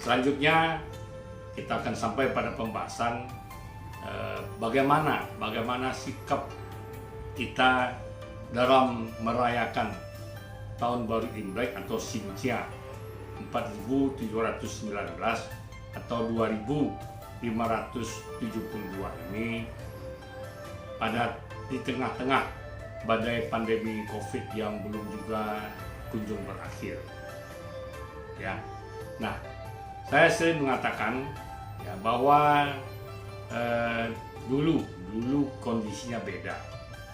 Selanjutnya kita akan sampai pada pembahasan bagaimana sikap kita dalam merayakan Tahun Baru Imlek atau Xinjia 4719 atau 2572 ini di tengah-tengah badai pandemi COVID yang belum juga kunjung berakhir. Ya. Nah, saya sering mengatakan ya, bahwa dulu kondisinya beda.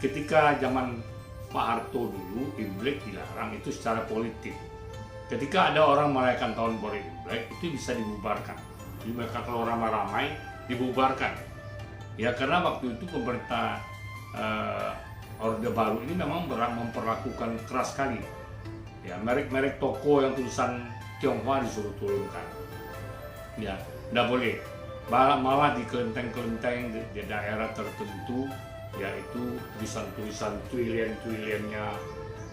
Ketika zaman Pak Harto dulu, Imlek dilarang itu secara politik. Ketika ada orang merayakan Tahun Baru Imlek, itu bisa dibubarkan. Jadi mereka kalau ramai-ramai dibubarkan. Ya karena waktu itu pemerintah Orde Baru ini memang memperlakukan keras sekali. Ya merek-merek toko yang tulisan Tionghoa disuruh turunkan. Ya, tidak boleh. Malah di kelenteng-kelenteng di daerah tertentu, yaitu tulisan-tulisan trillion-trillionnya,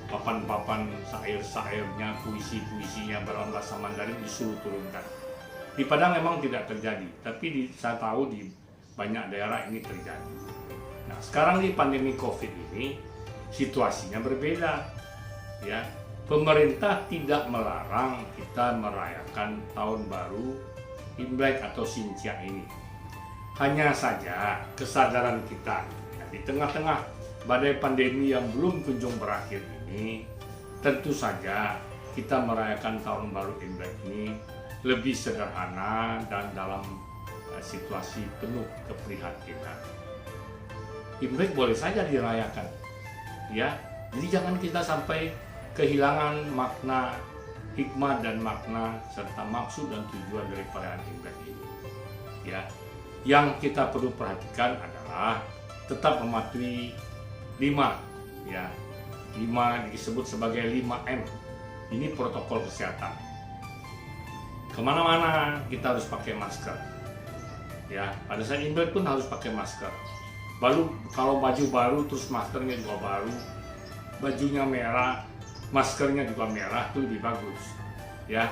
papan-papan syair-syairnya, puisi-puisinya berbahasa Mandarin disuruh turunkan. Di Padang memang tidak terjadi, tapi saya tahu di banyak daerah ini terjadi. Nah, sekarang di pandemi COVID ini situasinya berbeda. Ya, pemerintah tidak melarang kita merayakan Tahun Baru Imlek atau Xinjia ini. Hanya saja kesadaran kita ya, di tengah-tengah badai pandemi yang belum kunjung berakhir ini, tentu saja kita merayakan Tahun Baru Imlek ini lebih sederhana dan dalam situasi penuh keprihatinan. Imlek boleh saja dirayakan, ya. Jadi jangan kita sampai kehilangan makna, hikmah dan makna serta maksud dan tujuan dari perayaan Imlek ini. Ya, yang kita perlu perhatikan adalah tetap mematuhi 5 disebut sebagai 5M. Ini protokol kesehatan. Kemana-mana kita harus pakai masker. Ya, pada saat Imlek pun harus pakai masker. Baru kalau baju baru terus maskernya juga baru, bajunya merah, maskernya juga merah, itu lebih bagus. Ya,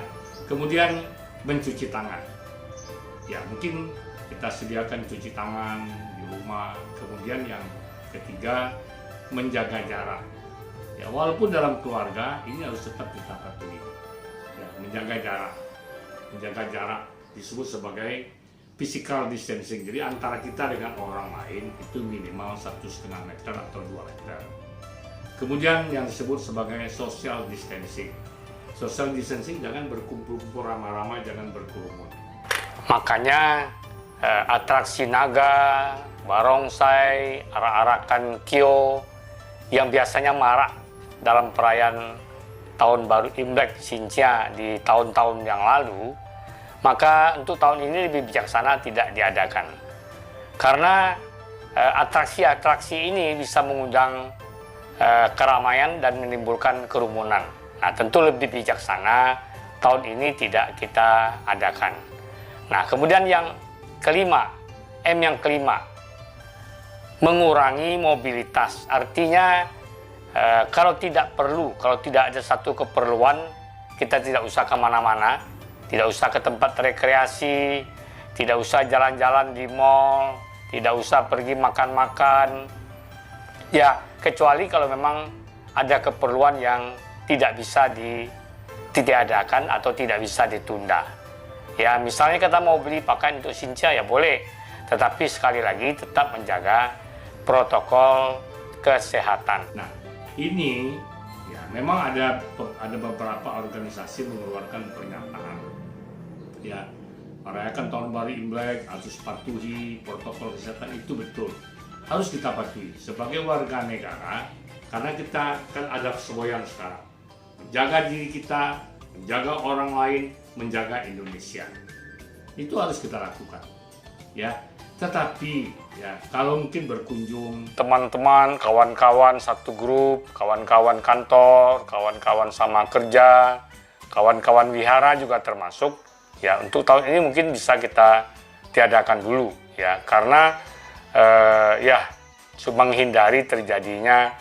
kemudian mencuci tangan. Ya, mungkin kita sediakan cuci tangan di rumah. Kemudian yang ketiga, menjaga jarak. Ya, walaupun dalam keluarga ini harus tetap kita patuhi. Ya, menjaga jarak. Menjaga jarak disebut sebagai physical distancing. Jadi antara kita dengan orang lain itu minimal 1,5 meter atau 2 meter. Kemudian yang disebut sebagai social distancing. Social distancing jangan berkumpul-kumpul ramai-ramai, jangan berkerumun. Makanya atraksi naga, barongsai, arak-arakan kio yang biasanya marak dalam perayaan Tahun Baru Imlek Xinjia di tahun-tahun yang lalu, maka untuk tahun ini lebih bijaksana tidak diadakan. Karena atraksi-atraksi ini bisa mengundang keramaian dan menimbulkan kerumunan. Nah, tentu lebih bijaksana tahun ini tidak kita adakan. Nah, kemudian yang kelima, M yang kelima, mengurangi mobilitas. Artinya kalau tidak perlu, kalau tidak ada satu keperluan, kita tidak usah kemana-mana, tidak usah ke tempat rekreasi, tidak usah jalan-jalan di mall, tidak usah pergi makan-makan. Ya, kecuali kalau memang ada keperluan yang tidak bisa ditiadakan atau tidak bisa ditunda. Ya, misalnya kita mau beli pakaian untuk Xinjia ya boleh, tetapi sekali lagi tetap menjaga protokol kesehatan. Nah, ini ya memang ada beberapa organisasi mengeluarkan pernyataan. Ya, merayakan Tahun Baru Imlek harus patuhi protokol kesehatan, itu betul. Harus kita patuhi sebagai warga negara, karena kita kan ada semboyan sekarang. Menjaga diri kita, menjaga orang lain, menjaga Indonesia. Itu harus kita lakukan. Ya, tetapi ya kalau mungkin berkunjung teman-teman, kawan-kawan satu grup, kawan-kawan kantor, kawan-kawan sama kerja, kawan-kawan wihara juga termasuk. Ya, untuk tahun ini mungkin bisa kita tiadakan dulu ya, karena ya menghindari terjadinya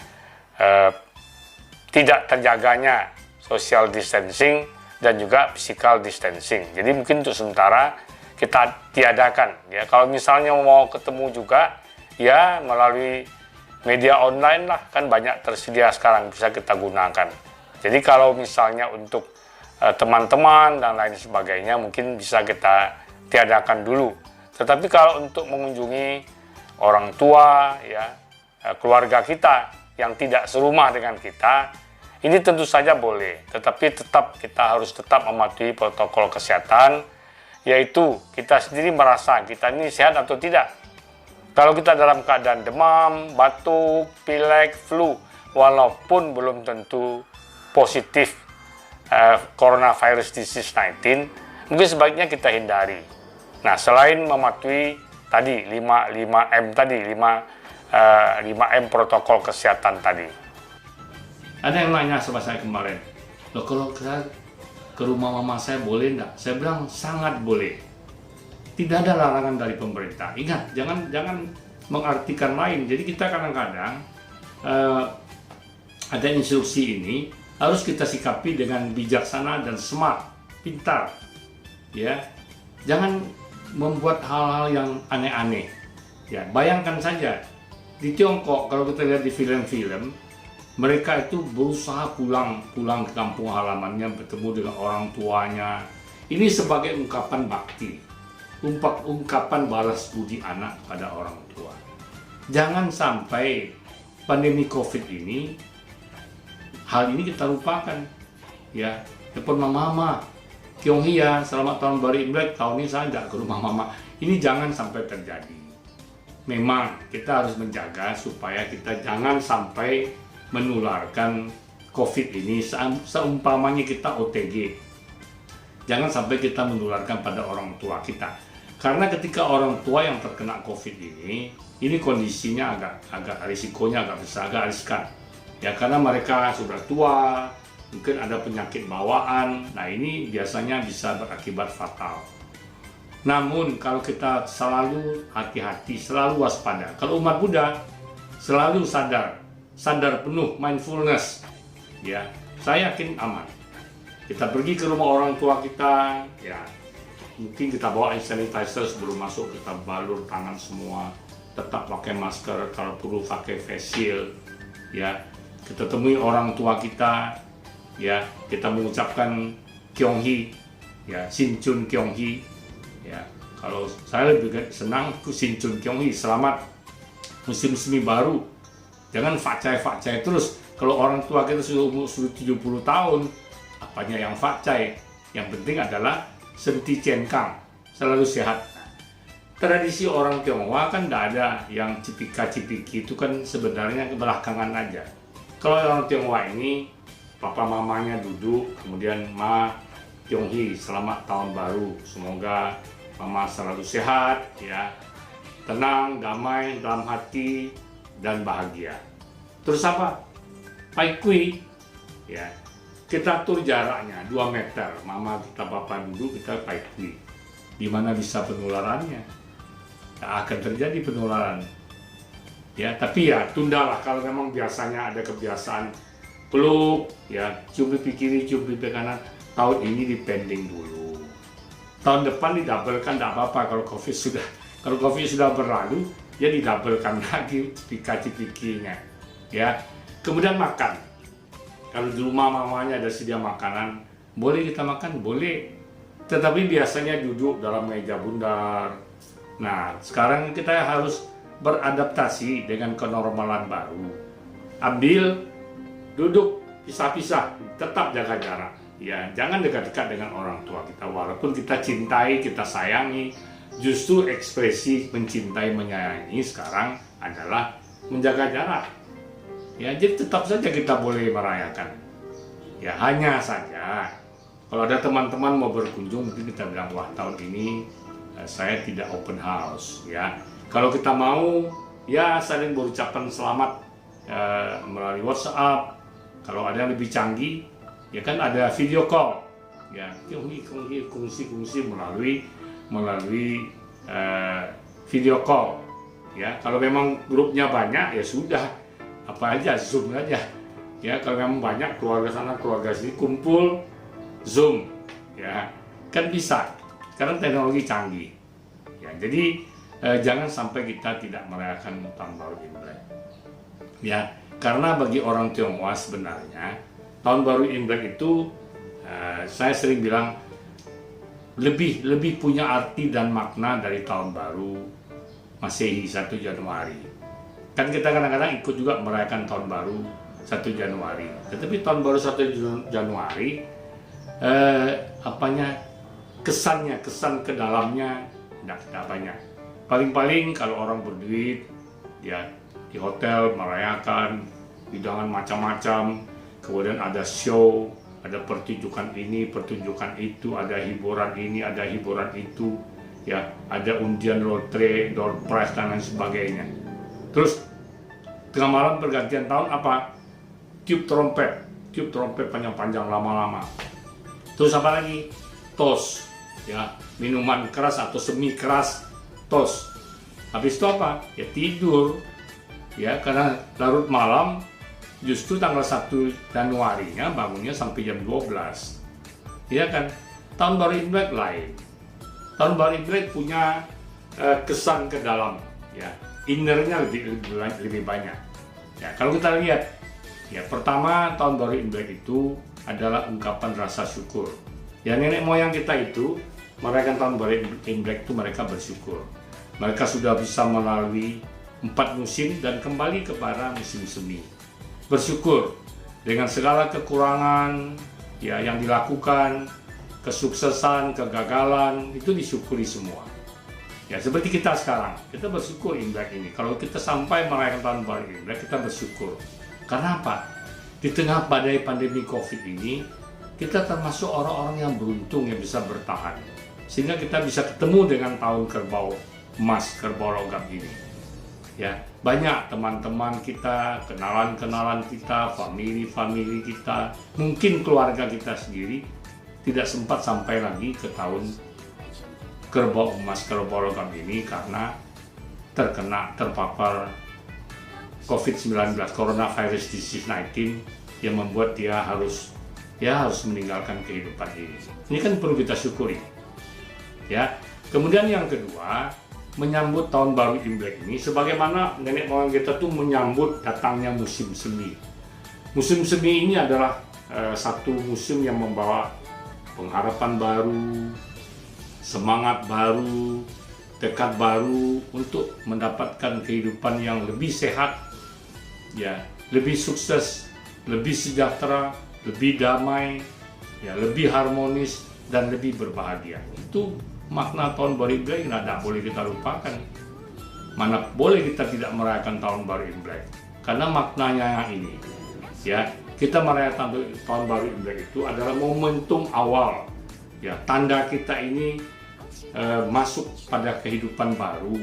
tidak terjaganya social distancing dan juga physical distancing. Jadi mungkin untuk sementara kita tiadakan ya. Kalau misalnya mau ketemu juga ya melalui media online lah, kan banyak tersedia sekarang bisa kita gunakan. Jadi kalau misalnya untuk teman-teman dan lain sebagainya mungkin bisa kita tiadakan dulu. Tetapi kalau untuk mengunjungi orang tua ya, keluarga kita yang tidak serumah dengan kita, ini tentu saja boleh, tetapi tetap kita harus tetap mematuhi protokol kesehatan, yaitu kita sendiri merasa kita ini sehat atau tidak. Kalau kita dalam keadaan demam, batuk, pilek, flu, walaupun belum tentu positif coronavirus disease 19, mungkin sebaiknya kita hindari. Nah, selain mematuhi tadi 5M tadi, 5M protokol kesehatan tadi. Ada yang nanya sama saya kemarin, loh kalau saya ke rumah mama saya boleh enggak? Saya bilang sangat boleh. Tidak ada larangan dari pemerintah. Ingat, jangan mengartikan lain. Jadi kita kadang-kadang ada instruksi ini harus kita sikapi dengan bijaksana dan smart, pintar. Ya, jangan membuat hal-hal yang aneh-aneh. Ya, bayangkan saja di Tiongkok kalau kita lihat di film-film, mereka itu berusaha pulang ke kampung halamannya, bertemu dengan orang tuanya. Ini sebagai ungkapan bakti, ungkapan balas budi anak pada orang tua. Jangan sampai pandemi COVID ini, hal ini kita lupakan. Ya, telepon mama, Kyonghee ya, selamat tahun baru Imlek, tahun ini saya tidak ke rumah mama. Ini jangan sampai terjadi. Memang kita harus menjaga supaya kita jangan sampai menularkan COVID ini seumpamanya kita OTG. Jangan sampai kita menularkan pada orang tua kita. Karena ketika orang tua yang terkena COVID ini kondisinya agak risikonya agak besar, agak riskan. Ya, karena mereka sudah tua, mungkin ada penyakit bawaan. Nah, ini biasanya bisa berakibat fatal. Namun kalau kita selalu hati-hati, selalu waspada. Kalau umat Buddha selalu sadar penuh, mindfulness, ya, saya yakin aman. Kita pergi ke rumah orang tua kita, ya, mungkin kita bawa hand sanitizer sebelum masuk, kita balur tangan semua, tetap pakai masker, kalau perlu pakai face shield, ya. Kita temui orang tua kita, ya, kita mengucapkan Kyonghee, ya, Sinchun Kyonghee, ya. Kalau saya lebih senang ke Sinchun Kyonghee, selamat musim semi baru. Jangan facai terus. Kalau orang tua kita sudah umur 70 tahun, apanya yang facai? Yang penting adalah senti cenkang, selalu sehat. Tradisi orang Tionghoa kan tidak ada yang cipika-cipiki, itu kan sebenarnya kebelakangan aja. Kalau orang Tionghoa ini, papa mamanya duduk, kemudian Ma Kyonghee, selamat tahun baru, semoga mama selalu sehat, ya, tenang, damai dalam hati, dan bahagia. Terus apa? Pai Kui, ya, kita atur jaraknya 2 meter, mama kita, papa duduk, kita Pai Kui. Di mana bisa penularannya? Tak akan terjadi penularan. Ya, tapi ya tundalah kalau memang biasanya ada kebiasaan peluk, ya, cium pipi kiri, cium pipi kanan. Tahun ini dipending dulu. Tahun depan didabelkan, tidak apa-apa kalau COVID sudah berlalu, ya didabelkan lagi cipika-cipikinya. Ya, kemudian makan. Kalau di rumah mamanya ada sedia makanan, boleh kita makan, boleh. Tetapi biasanya duduk dalam meja bundar. Nah, sekarang kita harus beradaptasi dengan kenormalan baru. Ambil, duduk, pisah-pisah, tetap jaga jarak. Ya, jangan dekat-dekat dengan orang tua kita. Walaupun kita cintai, kita sayangi, justru ekspresi mencintai, menyayangi sekarang adalah menjaga jarak. Ya, jadi tetap saja kita boleh merayakan. Ya, hanya saja kalau ada teman-teman mau berkunjung, mungkin kita bilang, wah, tahun ini saya tidak open house, ya. Kalau kita mau, ya saling berucapan selamat melalui WhatsApp. Kalau ada yang lebih canggih, ya kan ada video call, ya, kongsi melalui video call, ya. Kalau memang grupnya banyak, ya sudah, apa aja, Zoom aja, ya. Kalau memang banyak, keluarga sana keluarga sini kumpul, Zoom. ya kan bisa. Sekarang teknologi canggih. Ya, jadi jangan sampai kita tidak merayakan tahun baru Imlek. Ya, karena bagi orang Tionghoa sebenarnya tahun baru Imlek itu saya sering bilang lebih punya arti dan makna dari tahun baru Masehi 1 Januari. Kan kita kadang-kadang ikut juga merayakan tahun baru 1 Januari. Tetapi tahun baru 1 Januari kesan ke dalamnya tidak banyak. Paling-paling kalau orang berduit ya di hotel merayakan hidangan macam-macam, kemudian ada show, ada pertunjukan ini, pertunjukan itu, ada hiburan ini, ada hiburan itu, ya, ada undian lotre, door prize dan lain sebagainya. Terus tengah malam pergantian tahun apa? Tiup trompet panjang-panjang lama-lama. Terus apa lagi? Tos, ya, minuman keras atau semi keras, tos. Habis itu apa? Ya tidur, ya, karena larut malam. Justru tanggal 1 Januarinya bangunnya sampai jam 12. Ya kan? Tahun baru Imlek lain. Tahun baru Imlek punya kesan ke dalam, ya. Innernya lebih banyak. Ya, kalau kita lihat, ya, pertama tahun baru Imlek itu adalah ungkapan rasa syukur. Ya, nenek moyang kita itu merayakan tahun baru Imlek itu mereka bersyukur. Mereka sudah bisa melalui 4 musim dan kembali kepada musim semi. Bersyukur dengan segala kekurangan ya yang dilakukan, kesuksesan, kegagalan itu disyukuri semua. Ya seperti kita sekarang, kita bersyukur Imlek ini. Kalau kita sampai merayakan tahun baru Imlek, kita bersyukur. Karena apa? Di tengah badai pandemi Covid ini, kita termasuk orang-orang yang beruntung yang bisa bertahan. Sehingga kita bisa ketemu dengan tahun kerbau emas, kerbau logam ini. Ya, banyak teman-teman kita, kenalan-kenalan kita, famili kita, mungkin keluarga kita sendiri tidak sempat sampai lagi ke tahun kerbau emas, kerbau logam ini karena terpapar COVID-19, coronavirus disease 19 yang membuat dia harus meninggalkan kehidupan ini. Ini kan perlu kita syukuri. Ya. Kemudian yang kedua, menyambut tahun baru Imlek ini sebagaimana nenek moyang kita tuh menyambut datangnya musim semi. Musim semi ini adalah satu musim yang membawa pengharapan baru, semangat baru, tekad baru untuk mendapatkan kehidupan yang lebih sehat, ya, lebih sukses, lebih sejahtera, lebih damai, ya, lebih harmonis dan lebih berbahagia. Itu makna tahun baru Imlek tidak boleh kita lupakan. Mana boleh kita tidak merayakan tahun baru Imlek, karena maknanya yang ini, ya, kita merayakan tahun baru Imlek itu adalah momentum awal, ya, tanda kita ini masuk pada kehidupan baru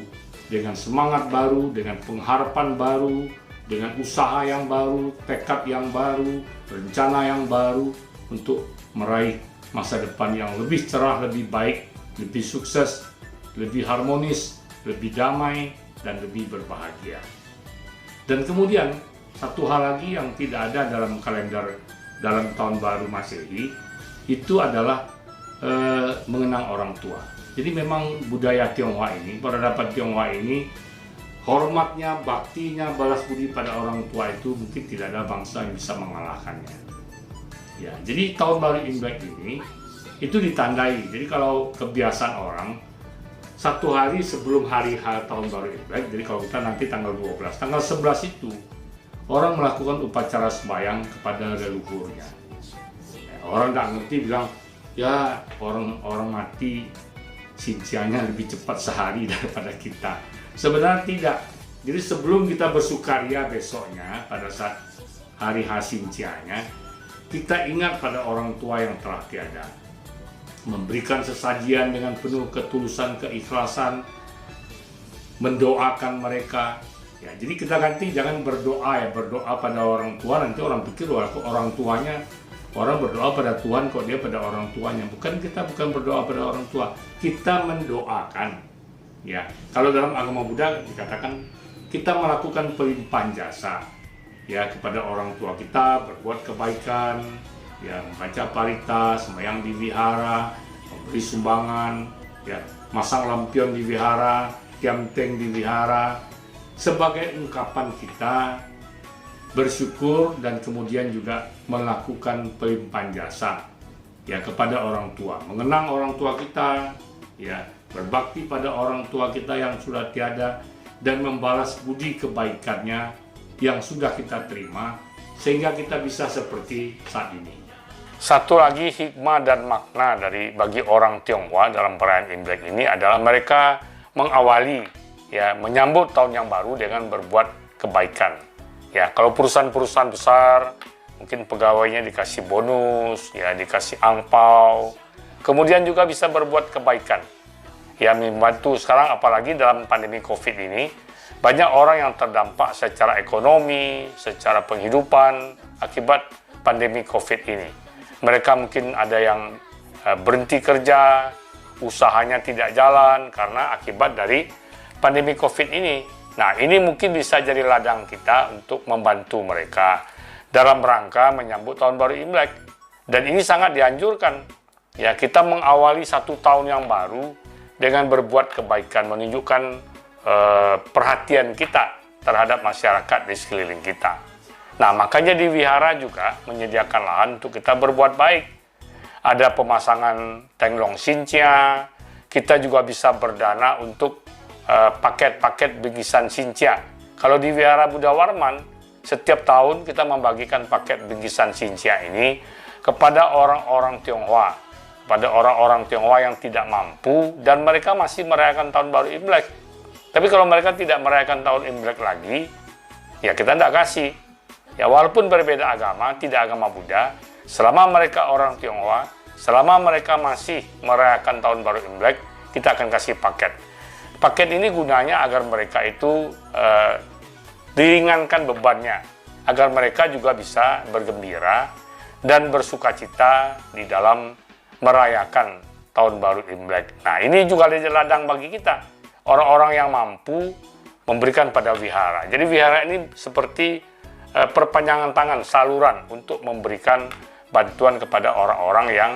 dengan semangat baru, dengan pengharapan baru, dengan usaha yang baru, tekad yang baru, rencana yang baru untuk meraih masa depan yang lebih cerah, lebih baik, lebih sukses, lebih harmonis, lebih damai, dan lebih berbahagia. Dan kemudian satu hal lagi yang tidak ada dalam kalender dalam tahun baru Masehi itu adalah mengenang orang tua. Jadi memang budaya Tionghoa ini, peradaban Tionghoa ini, hormatnya, baktinya, balas budi pada orang tua itu mungkin tidak ada bangsa yang bisa mengalahkannya. Ya, jadi tahun baru Imlek ini itu ditandai. Jadi kalau kebiasaan orang, satu hari sebelum hari tahun baru Imlek, jadi kalau kita nanti tanggal 12, tanggal 11 itu orang melakukan upacara sembahyang kepada leluhurnya. Orang nggak ngerti bilang, ya orang mati sincianya lebih cepat sehari daripada kita. Sebenarnya tidak. Jadi sebelum kita bersukaria besoknya pada saat hari hasincianya, kita ingat pada orang tua yang telah tiada. Memberikan sesajian dengan penuh ketulusan, keikhlasan, mendoakan mereka. Ya, jadi kita ganti jangan berdoa pada orang tua, nanti orang pikir orang tuanya, orang berdoa pada Tuhan kok dia pada orang tuanya. Kita bukan berdoa pada orang tua, kita mendoakan. Ya, kalau dalam agama Buddha dikatakan kita melakukan pelimpahan jasa ya kepada orang tua kita, berbuat kebaikan, ya membaca paritas, sembahyang di wihara, memberi sumbangan, ya masang lampion di wihara, tiang-tiang di wihara, sebagai ungkapan kita bersyukur dan kemudian juga melakukan pelimpahan jasa ya kepada orang tua, mengenang orang tua kita, ya berbakti pada orang tua kita yang sudah tiada dan membalas budi kebaikannya yang sudah kita terima sehingga kita bisa seperti saat ini. Satu lagi hikmah dan makna bagi orang Tionghoa dalam perayaan Imlek ini adalah mereka mengawali ya menyambut tahun yang baru dengan berbuat kebaikan. Ya, kalau perusahaan-perusahaan besar mungkin pegawainya dikasih bonus, ya dikasih angpau. Kemudian juga bisa berbuat kebaikan. Ya, membantu sekarang apalagi dalam pandemi Covid ini banyak orang yang terdampak secara ekonomi, secara penghidupan akibat pandemi Covid ini. Mereka mungkin ada yang berhenti kerja, usahanya tidak jalan karena akibat dari pandemi Covid ini. Nah, ini mungkin bisa jadi ladang kita untuk membantu mereka dalam rangka menyambut tahun baru Imlek. Dan ini sangat dianjurkan. Ya, kita mengawali satu tahun yang baru dengan berbuat kebaikan, menunjukkan perhatian kita terhadap masyarakat di sekeliling kita. Nah, makanya di wihara juga menyediakan lahan untuk kita berbuat baik. Ada pemasangan tenglong sincia, kita juga bisa berdana untuk paket-paket bingkisan sincia. Kalau di Wihara Buddha Warman, setiap tahun kita membagikan paket bingkisan sincia ini kepada orang-orang Tionghoa, pada orang-orang Tionghoa yang tidak mampu dan mereka masih merayakan tahun baru Imlek. Tapi kalau mereka tidak merayakan tahun Imlek lagi, ya kita tidak kasih. Ya walaupun berbeda agama, tidak agama Buddha, selama mereka orang Tionghoa, selama mereka masih merayakan tahun baru Imlek, kita akan kasih paket. Paket ini gunanya agar mereka itu diringankan bebannya, agar mereka juga bisa bergembira dan bersukacita di dalam merayakan tahun baru Imlek. Nah, ini juga ada ladang bagi kita, orang-orang yang mampu memberikan pada wihara. Jadi wihara ini seperti perpanjangan tangan, saluran untuk memberikan bantuan kepada orang-orang yang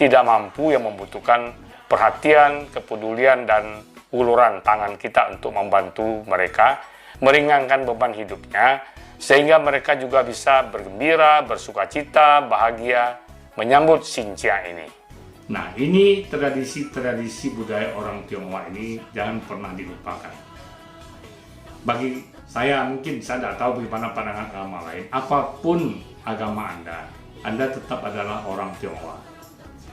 tidak mampu, yang membutuhkan perhatian, kepedulian, dan uluran tangan kita untuk membantu mereka, meringankan beban hidupnya, sehingga mereka juga bisa bergembira, bersukacita, bahagia, menyambut Xinjia ini. Nah, ini tradisi-tradisi budaya orang Tionghoa ini jangan pernah dilupakan. Bagi saya, mungkin saya tidak tahu bagaimana pandangan agama lain, apapun agama Anda tetap adalah orang Tionghoa.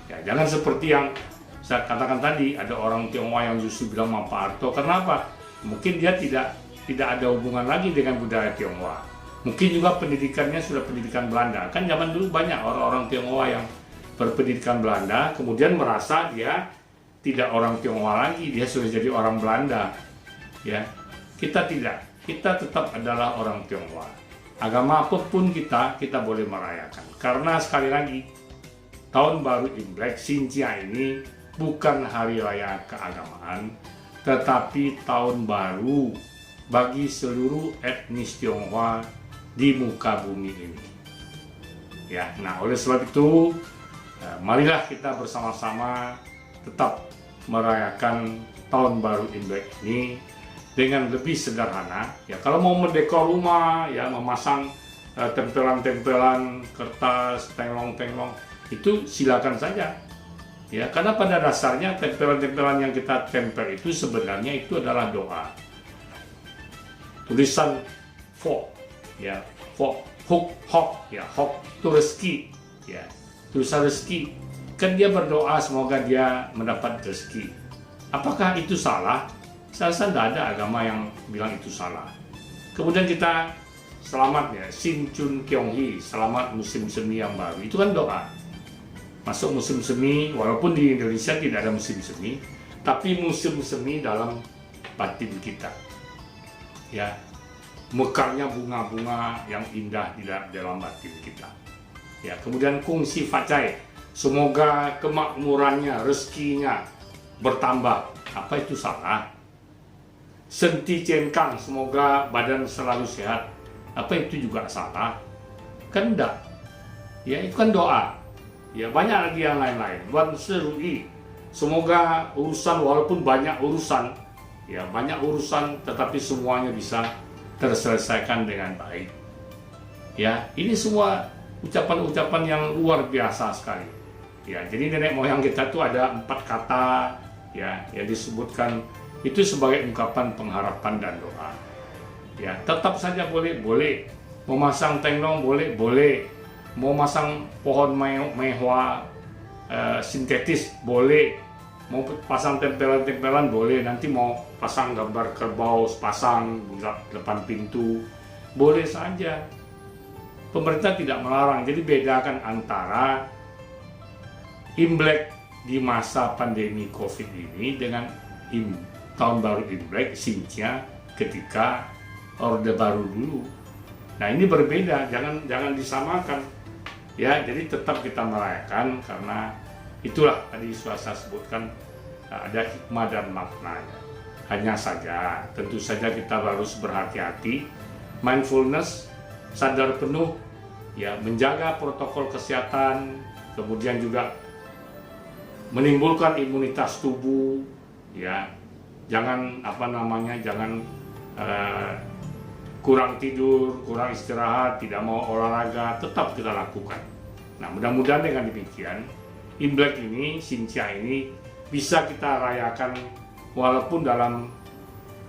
Ya, jangan seperti yang saya katakan tadi, ada orang Tionghoa yang justru bilang Pak Harto. Kenapa? Mungkin dia tidak ada hubungan lagi dengan budaya Tionghoa. Mungkin juga pendidikannya sudah pendidikan Belanda. Kan zaman dulu banyak orang-orang Tionghoa yang berpendidikan Belanda, kemudian merasa dia tidak orang Tionghoa lagi, dia sudah jadi orang Belanda. Ya, kita tidak. Kita tetap adalah orang Tionghoa. Agama apapun kita boleh merayakan. Karena sekali lagi, tahun baru Imlek Xinjia ini bukan hari raya keagamaan, tetapi tahun baru bagi seluruh etnis Tionghoa di muka bumi ini. Ya, nah oleh sebab itu, marilah kita bersama-sama tetap merayakan tahun baru Imlek ini dengan lebih sederhana. Ya, kalau mau mendekor rumah, ya memasang tempelan-tempelan kertas, tenglong-tenglong, itu silakan saja. Ya, karena pada dasarnya tempelan-tempelan yang kita tempel itu sebenarnya itu adalah doa. Tulisan Fok, ya, Fok, Huk, Hok, ya, Hok itu rezeki, ya, tulisan rezeki. Kan dia berdoa semoga dia mendapat rezeki. Apakah itu salah? Saya rasa tidak ada agama yang bilang itu salah. Kemudian kita selamat ya, Sin Chun Kyong Hee, selamat musim semi yang baru. Itu kan doa. Masuk musim semi, walaupun di Indonesia tidak ada musim semi, tapi musim semi dalam batin kita. Ya, mekarnya bunga-bunga yang indah di dalam batin kita. Ya, kemudian Kungsi Facai, semoga kemakmurannya, rezekinya bertambah. Apa itu salah? Senti Cenkang, semoga badan selalu sehat. Apa itu juga salah? Kan enggak. Ya itu kan doa. Ya banyak lagi yang lain-lain. Wan serui. Semoga urusan, walaupun banyak urusan, ya banyak urusan, tetapi semuanya bisa terselesaikan dengan baik. Ya, ini semua ucapan-ucapan yang luar biasa sekali. Ya, jadi nenek moyang kita tuh ada 4 kata, ya, yang disebutkan itu sebagai ungkapan pengharapan dan doa. Ya, tetap saja boleh. Mau masang tenglong boleh. Mau masang pohon mehwa sintetis boleh. Mau pasang tempelan boleh. Nanti mau pasang gambar kerbau, pasang depan pintu, boleh saja. Pemerintah tidak melarang. Jadi bedakan antara Imlek di masa pandemi COVID ini dengan tahun baru Imlek Xinjia ketika Orde Baru dulu. Nah ini berbeda, jangan disamakan. Ya, jadi tetap kita merayakan karena itulah tadi saya sebutkan ada hikmah dan maknanya. Hanya saja, tentu saja kita harus berhati-hati, mindfulness, sadar penuh, ya menjaga protokol kesehatan, kemudian juga menimbulkan imunitas tubuh, ya jangan jangan kurang tidur, kurang istirahat, tidak mau olahraga, tetap kita lakukan. Nah, mudah-mudahan dengan demikian, Imlek ini, Xinjia ini bisa kita rayakan walaupun dalam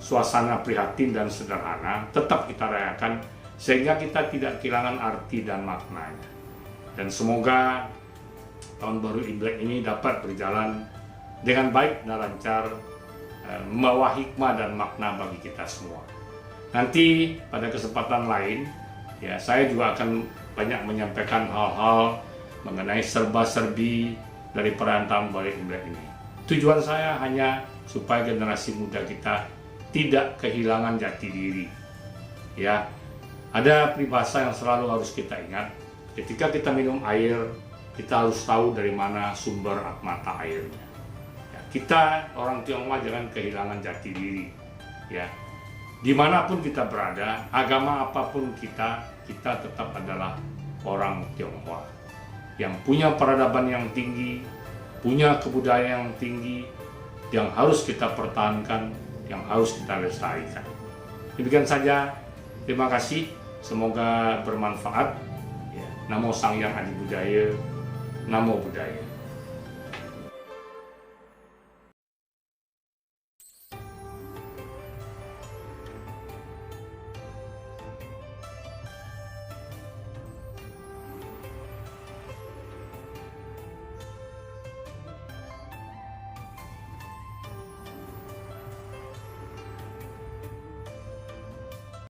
suasana prihatin dan sederhana, tetap kita rayakan sehingga kita tidak kehilangan arti dan maknanya. Dan semoga tahun baru Imlek ini dapat berjalan dengan baik dan lancar, membawa hikmah dan makna bagi kita semua. Nanti pada kesempatan lain, ya saya juga akan banyak menyampaikan hal-hal mengenai serba-serbi dari perayaan tahun baru Imlek ini. Tujuan saya hanya supaya generasi muda kita tidak kehilangan jati diri. Ya, ada peribahasa yang selalu harus kita ingat. Ketika kita minum air, kita harus tahu dari mana sumber mata airnya. Ya, kita orang Tionghoa jangan kehilangan jati diri. Ya. Dimanapun kita berada, agama apapun kita tetap adalah orang Tionghoa yang punya peradaban yang tinggi, punya kebudayaan yang tinggi, yang harus kita pertahankan, yang harus kita lestarikan. Demikian saja, terima kasih, semoga bermanfaat. Namo Sang Hyang Adi Budaya, Namo Buddhaya.